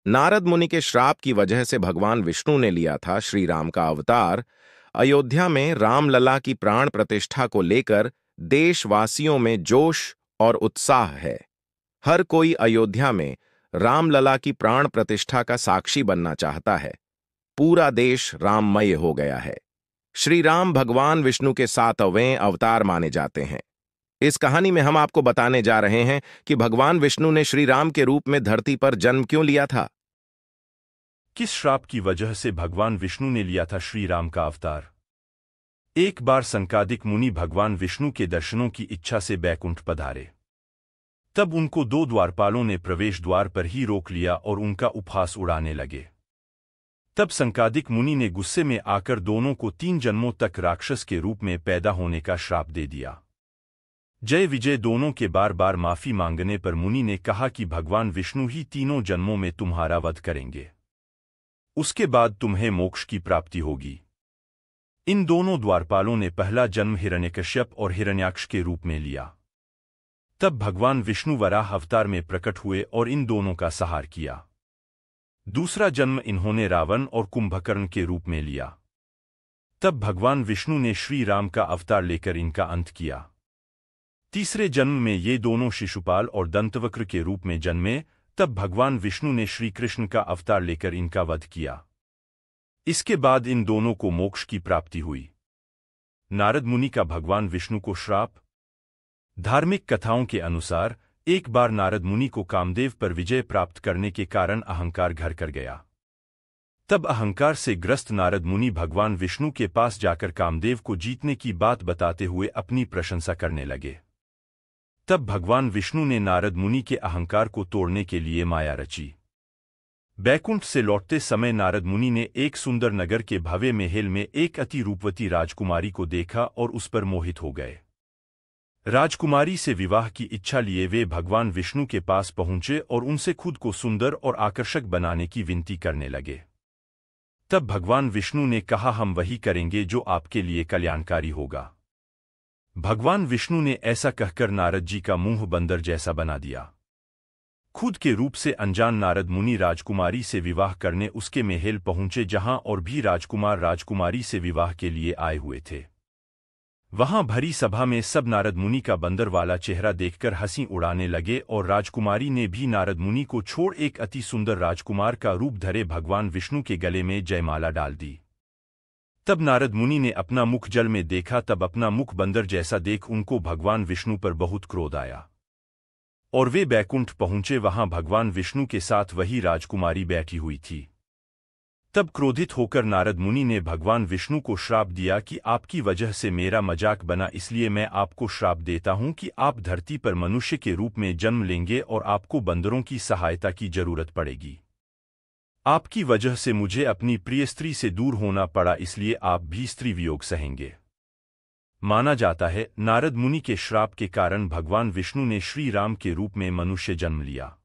नारद मुनि के श्राप की वजह से भगवान विष्णु ने लिया था श्री राम का अवतार। अयोध्या में रामलला की प्राण प्रतिष्ठा को लेकर देशवासियों में जोश और उत्साह है। हर कोई अयोध्या में रामलला की प्राण प्रतिष्ठा का साक्षी बनना चाहता है। पूरा देश राममय हो गया है। श्री राम भगवान विष्णु के 7वें अवतार माने जाते हैं। इस कहानी में हम आपको बताने जा रहे हैं कि भगवान विष्णु ने श्री राम के रूप में धरती पर जन्म क्यों लिया था। किस श्राप की वजह से भगवान विष्णु ने लिया था श्री राम का अवतार। एक बार संकादिक मुनि भगवान विष्णु के दर्शनों की इच्छा से बैकुंठ पधारे। तब उनको 2 द्वारपालों ने प्रवेश द्वार पर ही रोक लिया और उनका उपहास उड़ाने लगे। तब संकादिक मुनि ने गुस्से में आकर दोनों को 3 जन्मों तक राक्षस के रूप में पैदा होने का श्राप दे दिया। जय विजय दोनों के बार बार माफी मांगने पर मुनि ने कहा कि भगवान विष्णु ही तीनों जन्मों में तुम्हारा वध करेंगे। उसके बाद तुम्हें मोक्ष की प्राप्ति होगी। इन दोनों द्वारपालों ने पहला जन्म हिरण्यकश्यप और हिरण्याक्ष के रूप में लिया। तब भगवान विष्णु वराह अवतार में प्रकट हुए और इन दोनों का संहार किया। दूसरा जन्म इन्होंने रावण और कुंभकर्ण के रूप में लिया। तब भगवान विष्णु ने श्री राम का अवतार लेकर इनका अंत किया। तीसरे जन्म में ये दोनों शिशुपाल और दंतवक्र के रूप में जन्मे। तब भगवान विष्णु ने श्री कृष्ण का अवतार लेकर इनका वध किया। इसके बाद इन दोनों को मोक्ष की प्राप्ति हुई। नारद मुनि का भगवान विष्णु को श्राप। धार्मिक कथाओं के अनुसार एक बार नारद मुनि को कामदेव पर विजय प्राप्त करने के कारण अहंकार घर कर गया। तब अहंकार से ग्रस्त नारद मुनि भगवान विष्णु के पास जाकर कामदेव को जीतने की बात बताते हुए अपनी प्रशंसा करने लगे। तब भगवान विष्णु ने नारद मुनि के अहंकार को तोड़ने के लिए माया रची। बैकुंठ से लौटते समय नारद मुनि ने एक सुंदर नगर के भव्य महल में एक अति रूपवती राजकुमारी को देखा और उस पर मोहित हो गए। राजकुमारी से विवाह की इच्छा लिए वे भगवान विष्णु के पास पहुंचे और उनसे खुद को सुंदर और आकर्षक बनाने की विनती करने लगे। तब भगवान विष्णु ने कहा, हम वही करेंगे जो आपके लिए कल्याणकारी होगा। भगवान विष्णु ने ऐसा कहकर नारद जी का मुंह बंदर जैसा बना दिया। खुद के रूप से अनजान नारद मुनि राजकुमारी से विवाह करने उसके महल पहुंचे जहां और भी राजकुमार राजकुमारी से विवाह के लिए आए हुए थे। वहां भरी सभा में सब नारद मुनि का बंदर वाला चेहरा देखकर हंसी उड़ाने लगे और राजकुमारी ने भी नारद मुनि को छोड़ एक अति सुंदर राजकुमार का रूप धरे भगवान विष्णु के गले में जयमाला डाल दी। तब नारद मुनि ने अपना मुख जल में देखा। तब अपना मुख बंदर जैसा देख उनको भगवान विष्णु पर बहुत क्रोध आया और वे बैकुंठ पहुंचे। वहां भगवान विष्णु के साथ वही राजकुमारी बैठी हुई थी। तब क्रोधित होकर नारद मुनि ने भगवान विष्णु को श्राप दिया कि आपकी वजह से मेरा मजाक बना, इसलिए मैं आपको श्राप देता हूं कि आप धरती पर मनुष्य के रूप में जन्म लेंगे और आपको बंदरों की सहायता की जरूरत पड़ेगी। आपकी वजह से मुझे अपनी प्रिय स्त्री से दूर होना पड़ा, इसलिए आप भी स्त्री वियोग सहेंगे। माना जाता है नारद मुनि के श्राप के कारण भगवान विष्णु ने श्री राम के रूप में मनुष्य जन्म लिया।